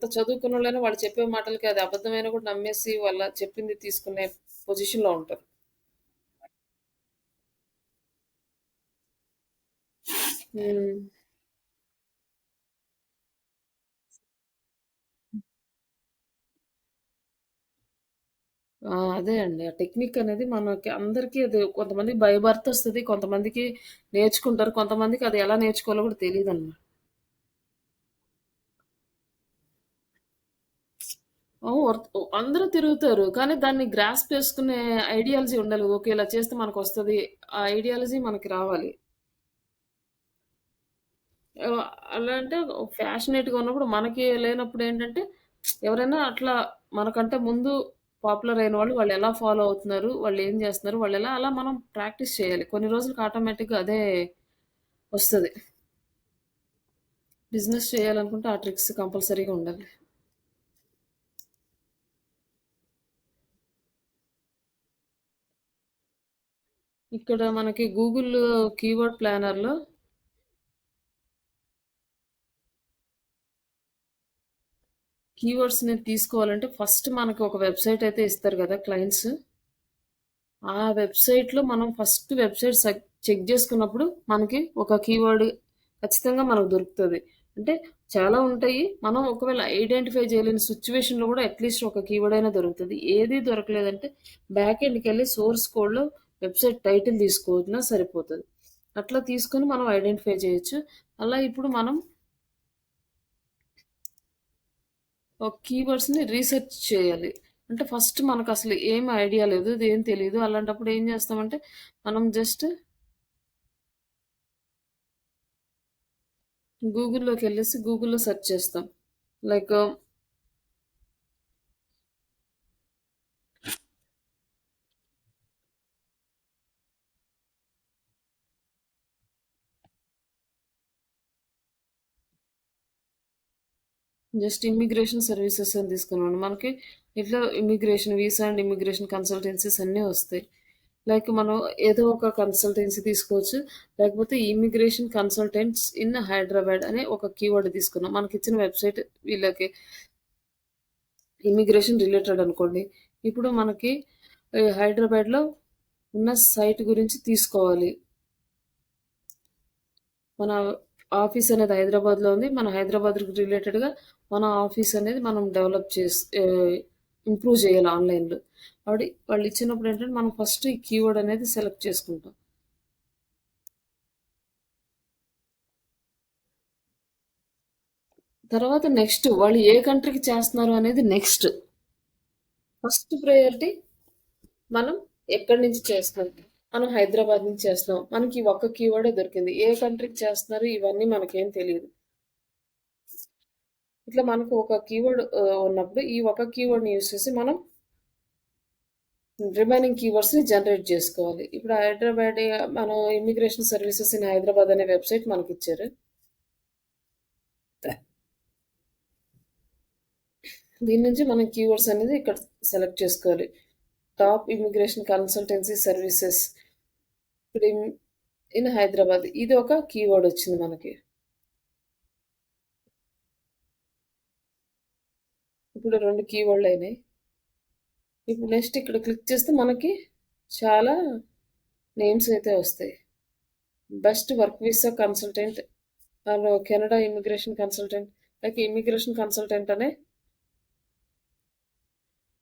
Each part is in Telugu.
చదువుకున్నోళ్ళైనా వాళ్ళు చెప్పే మాటలకి అది అబద్ధమైనా కూడా నమ్మేసి వాళ్ళ చెప్పింది తీసుకునే పొజిషన్‌లో ఉంటారు. హ్మ్. అదే అండి. ఆ టెక్నిక్ అనేది మనకి అందరికీ అది కొంతమందికి బై బర్త్ ఒస్తది. కొంతమందికి నేర్చుకుంటారు. కొంతమందికి అది ఎలా నేర్చుకోవాలో కూడా తెలీదనమాట. అందరూ తిరుగుతారు. కానీ దాన్ని గ్రాస్ప్ చేసుకునే ఐడియాలజీ ఉండాలి. ఓకే. ఇలా చేస్తే మనకొస్తది. ఆ ఐడియాలజీ మనకి రావాలి. ఆహ్, అలా అంటే ఫ్యాషనేట్‌గా ఉన్నప్పుడు మనకి లేనప్పుడేంటంటే ఎవరైనా అట్లా మనకంటే ముందు పాపులర్ అయిన వాళ్ళు వాళ్ళెలా ఫాలో అవుతున్నారు? వాళ్ళేం జేస్తున్నారు? వాళ్ళెలా అలా మనం ప్రాక్టీస్ చేయాలి. కొన్ని రోజులకి ఆటోమేటిక్‌గా అదే వస్తది. బిజినెస్ చేయాలనుకుంటే ఆ ట్రిక్స్ కంపల్సరీగా ఉండాలి. ఇక్కడ మనకి గూగుల్ కీవర్డ్ ప్లానర్‌లో కీవర్డ్స్‌ని తీసుకోవాలంటే ఫస్ట్ మనకి ఒక వెబ్‌సైట్ అయితే ఇస్తారు గదా! క్లయింట్స్. ఆ వెబ్‌సైట్‌లో మనం ఫస్ట్ వెబ్‌సైట్ చెక్ జేసుకున్నప్పుడు మనకి ఒక కీవర్డ్ ఖచ్చితంగా మనకు దొరుకుతది. అంటే చాలా ఉంటాయి. మనం ఒకవేళ ఐడెంటిఫై చేయలేని సిట్యుయేషన్‌లో గూడా అట్‌లీస్ట్ ఒక కీవర్డ్ అయినా దొరుకుతది. ఏది దొరకలేదంటే బ్యాక్ ఎండ్‌కెళ్ళి సోర్స్ కోడ్‌లో వెబ్‌సైట్ టైటిల్ తీసుకున్నా సరిపోతది. అట్లా తీసుకొని మనం ఐడెంటిఫై చేయొచ్చు. అలా ఇప్పుడు మనం కీవర్డ్స్‌ని రీసెర్చ్ చేయాలి. అంటే ఫస్ట్ మనకసలు ఏం ఐడియా లేదు. ఇదేం తెలీదు. అలాంటప్పుడు ఏం చేస్తామంటే మనం జస్ట్ గూగుల్‌లోకెళ్ళేసి గూగుల్‌లో సెర్చ్ చేస్తాం. లైక్ జస్ట్ ఇమ్మిగ్రేషన్ సర్వీసెస్ అని తీసుకున్నాను. మనకి ఇట్లా immigration visa and immigration consultancies అన్నీ వస్తాయి. లైక్ మనం ఏదో ఒక కన్సల్టెన్సీ తీసుకోవచ్చు. లేకపోతే ఇమ్మిగ్రేషన్ కన్సల్టెంట్స్ ఇన్ హైదరాబాద్ అనే ఒక కీవర్డ్ తీసుకున్నాం. మనకిచ్చిన వెబ్‌సైట్ వీళ్ళకి ఇమ్మిగ్రేషన్ రిలేటెడ్ అనుకోండి. ఇప్పుడు మనకి హైదరాబాద్‌లో ఉన్న సైట్ గురించి తీసుకోవాలి. మన ఆఫీస్ అనేది హైదరాబాద్‌లో ఉంది. మన హైదరాబాద్‌కి రిలేటెడ్‌గా మన ఆఫీస్ అనేది మనం డెవలప్ ఇంప్రూవ్ చేయాలి ఆన్‌లైన్‌లో. వాళ్ళు ఇచ్చినప్పుడు ఏంటంటే మనం ఫస్ట్ ఈ కీవర్డ్ అనేది సెలెక్ట్ చేసుకుంటాం. తర్వాత నెక్స్ట్ వాళ్ళు ఏ కంట్రీకి చేస్తున్నారు అనేది నెక్స్ట్. ఫస్ట్ ప్రయారిటీ మనం ఎక్కడి నుంచి చేస్తున్నాం. మనం హైదరాబాద్ నుంచి చేస్తున్నాం. మనకి ఈ ఒక్క కీవర్డే దొరికింది. ఏ కంట్రీకి చేస్తున్నారు ఇవన్నీ మనకేం తెలీదు. ఇట్లా మనకు ఒక కీవర్డ్ ఉన్నప్పుడు ఈ ఒక కీవర్డ్‌ని యూజ్ చేసి మనం రిమైనింగ్ కీవర్డ్స్‌ని జనరేట్ జేసుకోవాలి. ఇప్పుడు హైదరాబాద్ మనం ఇమ్మిగ్రేషన్ సర్వీసెస్ ఇన్ హైదరాబాద్ అనే వెబ్‌సైట్ మనకిచ్చారు. దీని నుంచి మనం కీవర్డ్స్ అనేది ఇక్కడ సెలెక్ట్ చేసుకోవాలి. టాప్ ఇమ్మిగ్రేషన్ కన్సల్టెన్సీ సర్వీసెస్ ఇప్పుడు ఇన్ హైదరాబాద్ ఇది ఒక కీవర్డ్ వచ్చింది మనకి. ఇప్పుడు 2 కీవర్డ్‌లయినాయి. ఇప్పుడు నెక్స్ట్ ఇక్కడ క్లిక్ చేస్తే మనకి చాలా నేమ్స్ అయితే వస్తాయి. Best work visa consultant Canada immigration consultant like immigration consultant అనే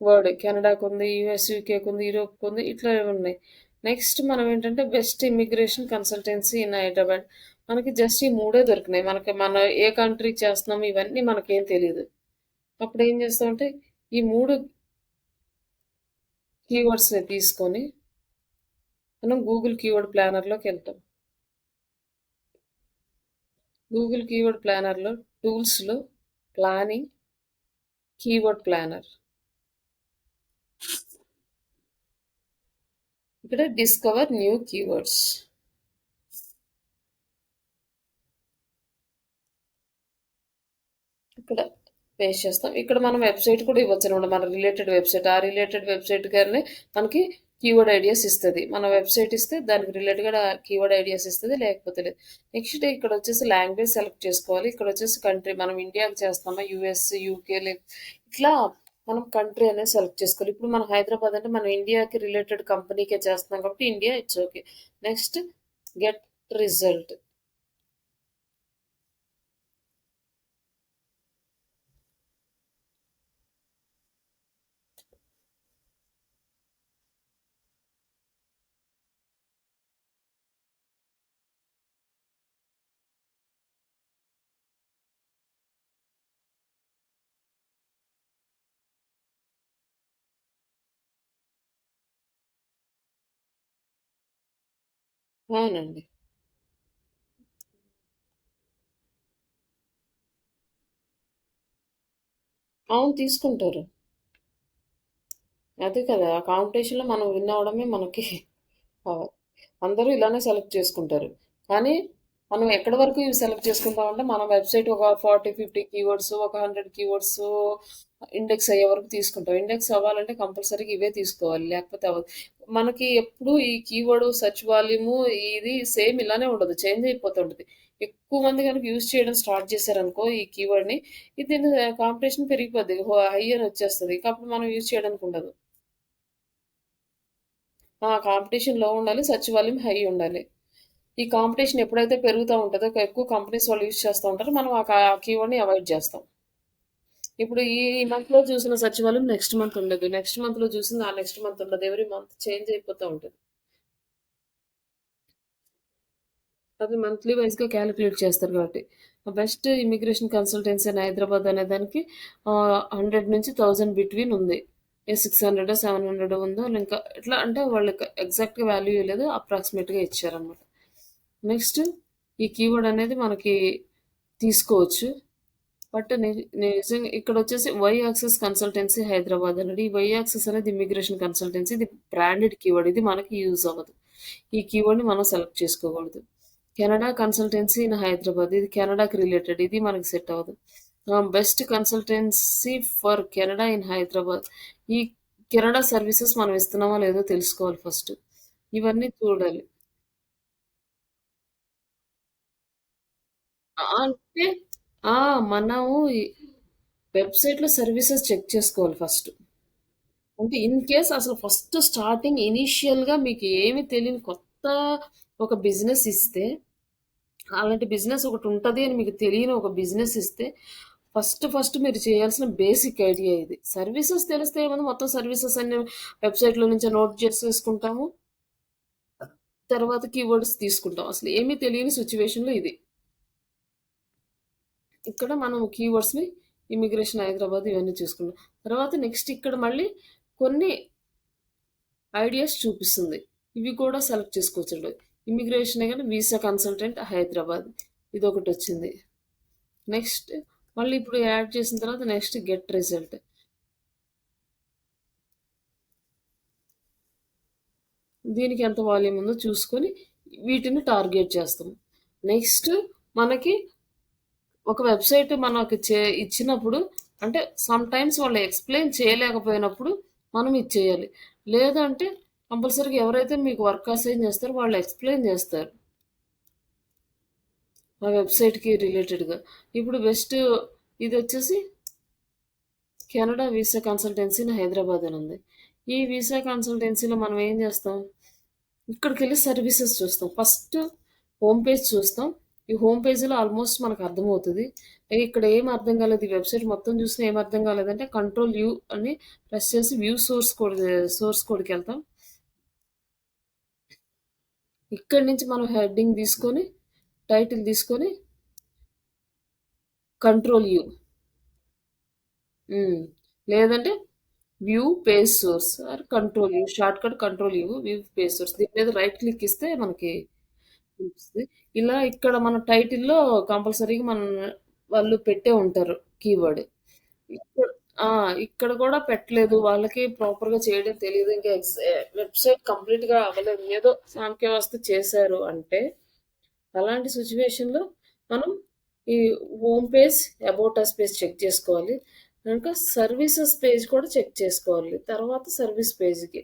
వర్డ్ కెనడాకుంది, యూఎస్, యూకేకుంది, యూరోప్‌కుంది ఇట్లా ఉన్నాయి. నెక్స్ట్ మనం ఏంటంటే best immigration consultancy in Hyderabad. మనకి జస్ట్ ఈ మూడే దొరికినాయి. మన ఏ కంట్రీకి చేస్తున్నాం ఇవన్నీ మనకేం తెలీదు. అప్పుడు ఏం చేస్తామంటే ఈ 3 కీవర్డ్స్‌ని తీసుకొని మనం గూగుల్ కీవర్డ్ ప్లానర్‌లోకెళ్తాం. గూగుల్ కీవర్డ్ ప్లానర్‌లో టూల్స్‌లో ప్లానింగ్ కీవర్డ్ ప్లానర్. ఇక్కడ డిస్కవర్ న్యూ కీవర్డ్స్. ఇక్కడ పేస్ట్ చేస్తాం. ఇక్కడ మనం వెబ్‌సైట్ కూడా ఇవ్వచ్చనమాట. మన రిలేటెడ్ వెబ్‌సైట్. ఆ రిలేటెడ్ వెబ్‌సైట్ గానే మనకి కీవర్డ్ ఐడియాస్ ఇస్తది. మన వెబ్‌సైట్ ఇస్తే దానికి రిలేటెడ్‌గా కీవర్డ్ ఐడియాస్ ఇస్తది. లేకపోతే లేదు. నెక్స్ట్ ఇక్కడొచ్చేసి లాంగ్వేజ్ సెలెక్ట్ చేసుకోవాలి. ఇక్కడొచ్చేసి కంట్రీ మనం ఇండియాకి చేస్తామా, యూఎస్, యూకే ఇట్లా మనం కంట్రీ అనేది సెలెక్ట్ చేసుకోవాలి. ఇప్పుడు మనం హైదరాబాద్ అంటే మనం ఇండియాకి రిలేటెడ్ కంపెనీకే చేస్తున్నాం కాబట్టి India it's okay. Next get result. అవునండి. అవును, తీసుకుంటారు. అదే కదా! ఆ కాంపిటీషన్‌లో మనం విన్ అవ్వడమే మనకి అందరూ ఇలానే సెలెక్ట్ చేసుకుంటారు. కానీ మనం ఎక్కడి వరకు ఇవి సెలెక్ట్ చేసుకుంటామంటే మన వెబ్‌సైట్ ఒక 40, 50 కీవర్డ్స్, ఒక 100 కీవర్డ్స్ ఇండెక్స్ అయ్యే వరకు తీసుకుంటాం. ఇండెక్స్ అవ్వాలంటే కంపల్సరీగా ఇవే తీసుకోవాలి. లేకపోతే అవ్వదు. మనకి ఎప్పుడు ఈ కీవర్డ్ సెర్చ్ వాల్యూము ఇది సేమ్ ఇలానే ఉండదు. చేంజ్ అయిపోతూ ఉంటది. ఎక్కువ మంది గనుక యూజ్ చేయడం స్టార్ట్ చేశారనుకో ఈ కీవర్డ్‌ని, ఇది కాంపిటీషన్ పెరిగిపోద్ది. హై అని వచ్చేస్తది. అప్పుడు మనం యూజ్ చేయడానికి ఉండదు. కాంపిటీషన్ లో ఉండాలి. సెర్చ్ వాల్యూమ్ హై ఉండాలి. ఈ కాంపిటీషన్ ఎప్పుడైతే పెరుగుతా ఉంటదో, ఎక్కువ కంపెనీస్ వాళ్ళు యూజ్ చేస్తా ఉంటారో, మనం ఆ కీవర్డ్‌ని అవాయిడ్ చేస్తాం. ఇప్పుడు ఈ మంత్‌లో చూసిన సెర్చ్ వాల్యూమ్ నెక్స్ట్ మంత్ ఉండదు. నెక్స్ట్ మంత్‌లో చూసింది ఆ నెక్స్ట్ మంత్ ఉండదు. ఎవ్రీ మంత్ చేంజ్ అయిపోతా ఉంటది. అది మంత్లీ వైస్‌గా క్యాలిక్యులేట్ చేస్తారు కాబట్టి. Best immigration consultancy in Hyderabad అనే దానికి 100 నుంచి 1000 బిట్వీన్ ఉంది. 600 700 ఉందో ఇంకా ఎట్లా అంటే వాళ్ళకి ఎగ్జాక్ట్‌గా వాల్యూ ఇవ్వలేదు. అప్రాక్సిమేట్‌గా ఇచ్చారనమాట. నెక్స్ట్ ఈ కీవర్డ్ అనేది మనకి తీసుకోవచ్చు. బట్ నిజంగా ఇక్కడొచ్చేసి వై యాక్సెస్ కన్సల్టెన్సీ హైదరాబాద్ అన్నాడు. ఈ వై యాక్సెస్ అనేది ఇమిగ్రేషన్ కన్సల్టెన్సీ. ఇది బ్రాండెడ్ కీవర్డ్. ఇది మనకి యూజ్ అవ్వదు. ఈ కీవర్డ్‌ని మనం సెలెక్ట్ చేసుకోకూడదు. Canada consultancy in Hyderabad. ఇది కెనడాకి రిలేటెడ్. ఇది మనకి సెట్ అవ్వదు. Best consultancy for Canada in Hyderabad. ఈ కెనడా సర్వీసెస్ మనం ఇస్తున్నామో లేదో తెలుసుకోవాలి ఫస్ట్. ఇవన్నీ చూడాలి. అంటే ఆ! మనము ఈ వెబ్‌సైట్‌లో సర్వీసెస్ చెక్ చేసుకోవాలి ఫస్ట్. అంటే ఇన్ కేస్ అసలు ఫస్ట్ స్టార్టింగ్ ఇనీషియల్‌గా మీకు ఏమి తెలియని కొత్త ఒక బిజినెస్ ఇస్తే, అలాంటి బిజినెస్ ఒకటుంటది అని మీకు తెలియని ఒక బిజినెస్ ఇస్తే, ఫస్ట్ మీరు చేయాల్సిన బేసిక్ ఐడియా ఇది. సర్వీసెస్ తెలిస్తే ఏముంది, మొత్తం సర్వీసెస్ అన్ని వెబ్‌సైట్‌లో నుంచే నోట్ చేసేసుకుంటాము. తర్వాత కీవర్డ్స్ తీసుకుంటాం. అసలు ఏమీ తెలియని సిట్యుయేషన్‌లో ఇది. ఇక్కడ మనం కీవర్డ్స్‌ని ఇమిగ్రేషన్ హైదరాబాద్ ఇవన్నీ చూసుకున్నాం. తర్వాత నెక్స్ట్ ఇక్కడ మళ్ళీ కొన్ని ఐడియాస్ చూపిస్తుంది. ఇవి కూడా సెలెక్ట్ చేసుకోవచ్చండి. ఇమిగ్రేషనే గాని వీసా కన్సల్టెంట్ హైదరాబాద్ ఇదొకటొచ్చింది. నెక్స్ట్ మళ్ళీ ఇప్పుడు యాడ్ చేసిన తర్వాత నెక్స్ట్ గెట్ రిజల్ట్. దీనికి ఎంత వాల్యూమ్ ఉందో చూసుకొని వీటిని టార్గెట్ చేస్తాం. నెక్స్ట్ మనకి ఒక వెబ్‌సైట్ మనకు ఇచ్చినప్పుడు అంటే సమ్‌టైమ్స్ వాళ్ళు ఎక్స్‌ప్లెయిన్ చేయలేకపోయినప్పుడు మనం ఇది చేయాలి. లేదంటే కంపల్సరీగా ఎవరైతే మీకు వర్క్ అసైన్ చేస్తారో వాళ్ళు ఎక్స్‌ప్లెయిన్ చేస్తారు. ఆ వెబ్‌సైట్‌కి రిలేటెడ్‌గా. ఇప్పుడు బెస్ట్ ఇదొచ్చేసి Canada visa consultancy in Hyderabad అని ఉంది. ఈ వీసా కన్సల్టెన్సీలో మనం ఏం చేస్తాం? ఇక్కడికెళ్ళి సర్వీసెస్ చూస్తాం. ఫస్ట్ హోమ్ పేజ్ చూస్తాం. ఈ హోమ్ పేజ్‌లో ఆల్మోస్ట్ మనకు అర్థమవుతది. ఇక్కడ ఏం అర్థం కాలేదు. ఈ వెబ్‌సైట్ మొత్తం చూసినా ఏం అర్థం కాలేదంటే కంట్రోల్ యూ అని ప్రెస్ చేసి వ్యూ సోర్స్ కోడ్‌కెళ్తాం. ఇక్కడి నుంచి మనం హెడ్డింగ్ తీసుకొని, టైటిల్ తీసుకొని కంట్రోల్ యూ. హ్మ్. లేదంటే view page source or control U. Shortcut control U, view page source. దీని మీద రైట్ క్లిక్ ఇస్తే మనకి చూపిస్తది. ఇలా ఇక్కడ మన టైటిల్‌లో కంపల్సరీగా వాళ్ళు పెట్టే ఉంటారు కీవర్డ్. ఇక్కడ ఆ! ఇక్కడ కూడా పెట్టలేదు. వాళ్ళకి ప్రాపర్‌గా చేయడం తెలీదు. ఇంకా వెబ్‌సైట్ కంప్లీట్‌గా అవ్వలేదు. ఏదో సాంఖ్యవస్థ చేశారు అంటే, అలాంటి సిట్యుయేషన్‌లో మనం ఈ home page, about us page check చేసుకోవాలి. ఇంకా సర్వీసెస్ పేజ్ కూడా చెక్ చేసుకోవాలి. తర్వాత సర్వీస్ పేజ్‌కి.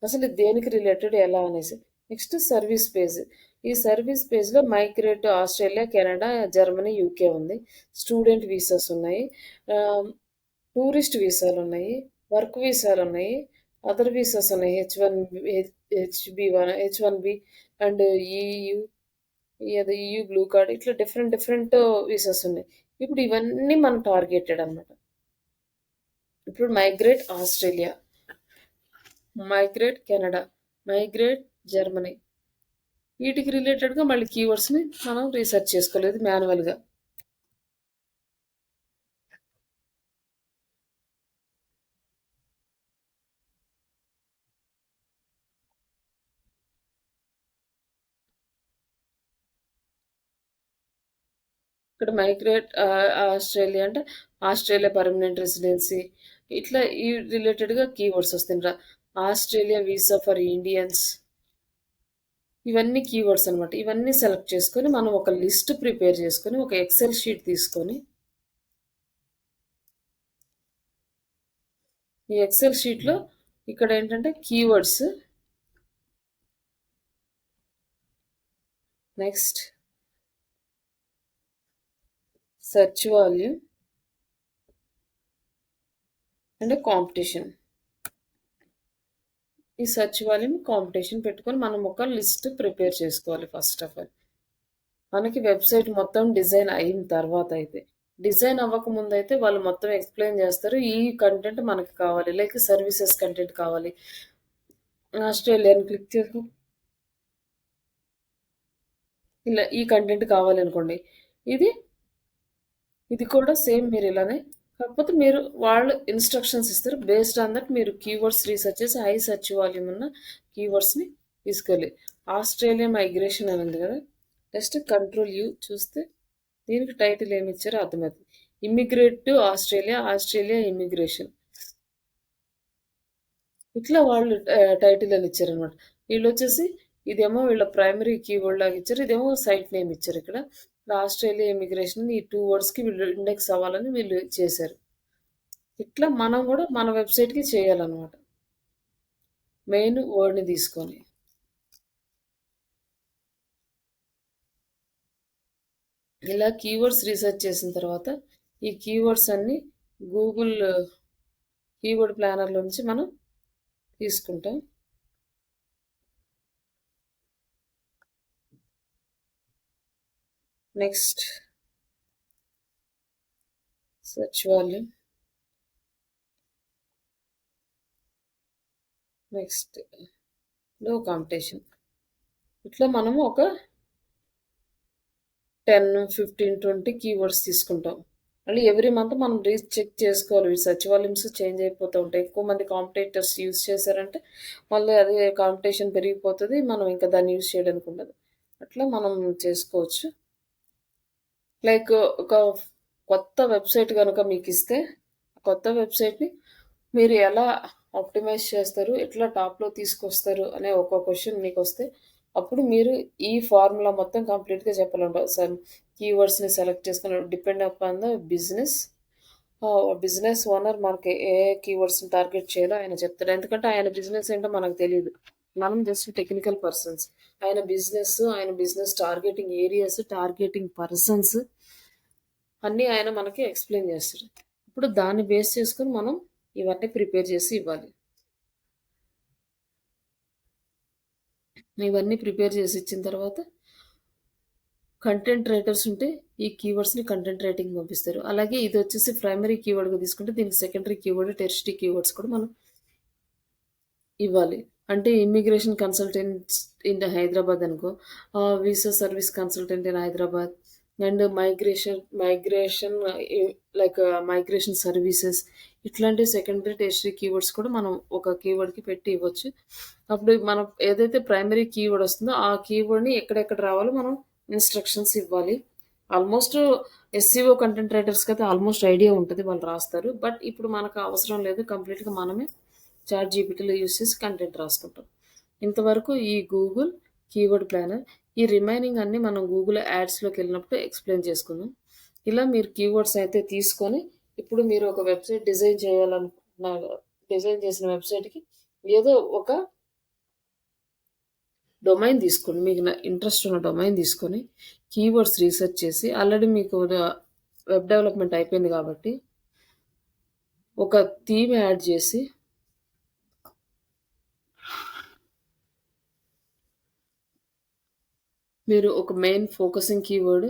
అసలు ఇది దేనికి రిలేటెడ్ ఎలా అనేసి. Next service page. ఈ సర్వీస్ పేజ్లో migrate Australia, Canada, Germany, UK ఉంది. స్టూడెంట్ వీసాస్ ఉన్నాయి, టూరిస్ట్ వీసాలు ఉన్నాయి, వర్క్ వీసాలు ఉన్నాయి, అదర్ వీసాస్ ఉన్నాయి, H one B and EU, అది ఈయూ బ్లూ కార్డ్, ఇట్లా డిఫరెంట్ డిఫరెంట్ వీసాస్ ఉన్నాయి. ఇప్పుడు ఇవన్నీ మనం టార్గెటెడ్ అనమాట. ఇప్పుడు migrate Australia, migrate Canada, migrate Germany, వీటికి రిలేటెడ్గా మళ్ళీ కీవర్డ్స్ని మనం రీసెర్చ్ చేసుకోలేదు మాన్యువల్గా. ఇక్కడ మైగ్రేట్ ఆస్ట్రేలియా అంటే ఆస్ట్రేలియా పర్మనెంట్ రెసిడెన్సీ, ఇట్లా ఈ రిలేటెడ్గా కీవర్డ్స్ వస్తుండ్రా. ఆస్ట్రేలియా వీసా ఫర్ ఇండియన్స్, ఇవన్నీ కీవర్డ్స్ అనమాట. ఇవన్నీ సెలెక్ట్ చేసుకొని మనం ఒక లిస్ట్ ప్రిపేర్ చేసుకొని ఒక ఎక్సెల్ షీట్ తీసుకొని ఈ ఎక్సెల్ షీట్లో ఇక్కడ ఏంటంటే keywords, next search volume and competition. ఈ సెర్చ్ వాల్యూమ్ కాంపిటీషన్ పెట్టుకొని మనం ఒక లిస్ట్ ప్రిపేర్ చేసుకోవాలి. ఫస్ట్ ఆఫ్ ఆల్ మనకి వెబ్సైట్ మొత్తం డిజైన్ అయిన తర్వాత అయితే, డిజైన్ అవ్వకముందు అయితే వాళ్ళు మొత్తం ఎక్స్ప్లెయిన్ చేస్తారు. ఈ కంటెంట్ మనకి కావాలి, లైక్ సర్వీసెస్ కంటెంట్ కావాలి. ఆస్ట్రేలియన్ క్లిక్ చేసి ఇలా ఈ కంటెంట్ కావాలనుకోండి, ఇది ఇది కూడా సేమ్ మీరు ఇలానే, కాకపోతే మీరు వాళ్ళు ఇన్స్ట్రక్షన్స్ ఇస్తారు. బేస్డ్ ఆన్ దట్ మీరు కీవర్డ్స్ రీసెర్చ్ చేసి హై సెర్చ్ వాల్యూమ్ ఉన్న కీవర్డ్స్ని తీసుకెళ్ళి. ఆస్ట్రేలియా మైగ్రేషన్ అని ఉంది కదా, జస్ట్ కంట్రోల్ యూ చూస్తే దీనికి టైటిల్ ఏమి ఇచ్చారో అర్థమవుతుంది. ఇమ్మిగ్రేట్ టు ఆస్ట్రేలియా, ఆస్ట్రేలియా ఇమ్మిగ్రేషన్, ఇట్లా వాళ్ళు టైటిల్ అని ఇచ్చారనమాట. వీళ్ళు వచ్చేసి ఇదేమో వీళ్ళ ప్రైమరీ కీవర్డ్ లాగా ఇచ్చారు, ఇదేమో సైట్ నేమ్ ఇచ్చారు. ఇక్కడ ఆస్ట్రేలియా ఇమిగ్రేషన్ ఈ 2 వర్డ్స్కి వీళ్ళు ఇండెక్స్ అవ్వాలని వీళ్ళు చేశారు. ఇట్లా మనం కూడా మన వెబ్సైట్కి చేయాలన్నమాట. మెయిన్ వర్డ్ని తీసుకొని ఇలా కీవర్డ్స్ రీసెర్చ్ చేసిన తర్వాత ఈ కీవర్డ్స్ అన్నీ గూగుల్ కీవర్డ్ ప్లానర్లో నుంచి మనం తీసుకుంటాం. నెక్స్ట్ సెర్చ్ వాల్యూమ్, నెక్స్ట్ లో కాంపిటీషన్, ఇట్లా మనము ఒక 10, 15, 20 కీవర్డ్స్ తీసుకుంటాం. మళ్ళీ ఎవ్రీ మంత్ మనం చెక్ చేసుకోవాలి. సెర్చ్ వాల్యూమ్స్ చేంజ్ అయిపోతూ ఉంటాయి. ఎక్కువ మంది కాంపిటేటర్స్ యూజ్ చేశారంటే మళ్ళీ అదే కాంపిటీషన్ పెరిగిపోతుంది, మనం ఇంకా దాన్ని యూజ్ చేయడానికి ఉండదు. అట్లా మనం చేసుకోవచ్చు. లైక్ ఒక కొత్త వెబ్సైట్ కనుక మీకు ఇస్తే కొత్త వెబ్సైట్ని మీరు ఎలా ఆప్టిమైజ్ చేస్తారు, ఎట్లా టాప్లో తీసుకొస్తారు అనే ఒక క్వశ్చన్ మీకు వస్తే అప్పుడు మీరు ఈ ఫార్ములా మొత్తం కంప్లీట్గా చెప్పాలంటారు సార్. కీవర్డ్స్ని సెలెక్ట్ చేసుకుని depend upon the business owner మనకి ఏ కీవర్డ్స్ని టార్గెట్ చేయాలో ఆయన చెప్తాడు. ఎందుకంటే ఆయన బిజినెస్ ఏంటో మనకు తెలియదు, మనం జస్ట్ టెక్నికల్ పర్సన్స్. ఆయన business targeting areas, targeting persons అన్నీ ఆయన మనకి ఎక్స్ప్లెయిన్ చేస్తాడు. ఇప్పుడు దాన్ని బేస్ చేసుకొని మనం ఇవన్నీ ప్రిపేర్ చేసి ఇవ్వాలి. ఇవన్నీ ప్రిపేర్ చేసి ఇచ్చిన తర్వాత కంటెంట్ రైటర్స్ ఉంటే ఈ కీవర్డ్స్ని కంటెంట్ రైటింగ్ పంపిస్తారు. అలాగే ఇది వచ్చేసి ప్రైమరీ కీవర్డ్గా తీసుకుంటే దీనికి సెకండరీ కీవర్డ్, టెర్షరీ కీవర్డ్స్ కూడా మనం ఇవ్వాలి. అంటే ఇమ్మిగ్రేషన్ కన్సల్టెంట్స్ ఇన్ హైదరాబాద్ అనుకో, visa service consultant in Hyderabad and migration like migration services, ఇట్లాంటి సెకండరీ టెర్షరీ కీవర్డ్స్ కూడా మనం ఒక కీవర్డ్కి పెట్టి ఇవ్వచ్చు. అప్పుడు మనం ఏదైతే ప్రైమరీ కీవర్డ్ వస్తుందో ఆ కీవర్డ్ని ఎక్కడెక్కడ రావాలో మనం ఇన్స్ట్రక్షన్స్ ఇవ్వాలి. ఆల్మోస్ట్ ఎస్సీఓ కంటెంట్ రైటర్స్కి అయితే ఆల్మోస్ట్ ఐడియా ఉంటుంది, వాళ్ళు రాస్తారు. బట్ ఇప్పుడు మనకు అవసరం లేదు, కంప్లీట్గా మనమే చాట్ జీపీటీలో యూస్ చేసి కంటెంట్ రాసుకుంటాం. ఇంతవరకు ఈ గూగుల్ కీవర్డ్ ప్లానర్, ఈ రిమైనింగ్ అన్నీ మనం గూగుల్ యాడ్స్లోకి వెళ్ళినప్పుడు ఎక్స్ప్లెయిన్ చేసుకుందాం. ఇలా మీరు కీవర్డ్స్ అయితే తీసుకొని ఇప్పుడు మీరు ఒక వెబ్సైట్ డిజైన్ చేయాలనుకుంటున్నారు. డిజైన్ చేసిన వెబ్సైట్కి ఏదో ఒక డొమైన్ తీసుకోండి. మీకు ఇంట్రెస్ట్ ఉన్న డొమైన్ తీసుకొని కీవర్డ్స్ రీసెర్చ్ చేసి ఆల్రెడీ మీకు వెబ్ డెవలప్మెంట్ అయిపోయింది కాబట్టి ఒక థీమ్ యాడ్ చేసి మీరు ఒక మెయిన్ ఫోకసింగ్ కీవర్డ్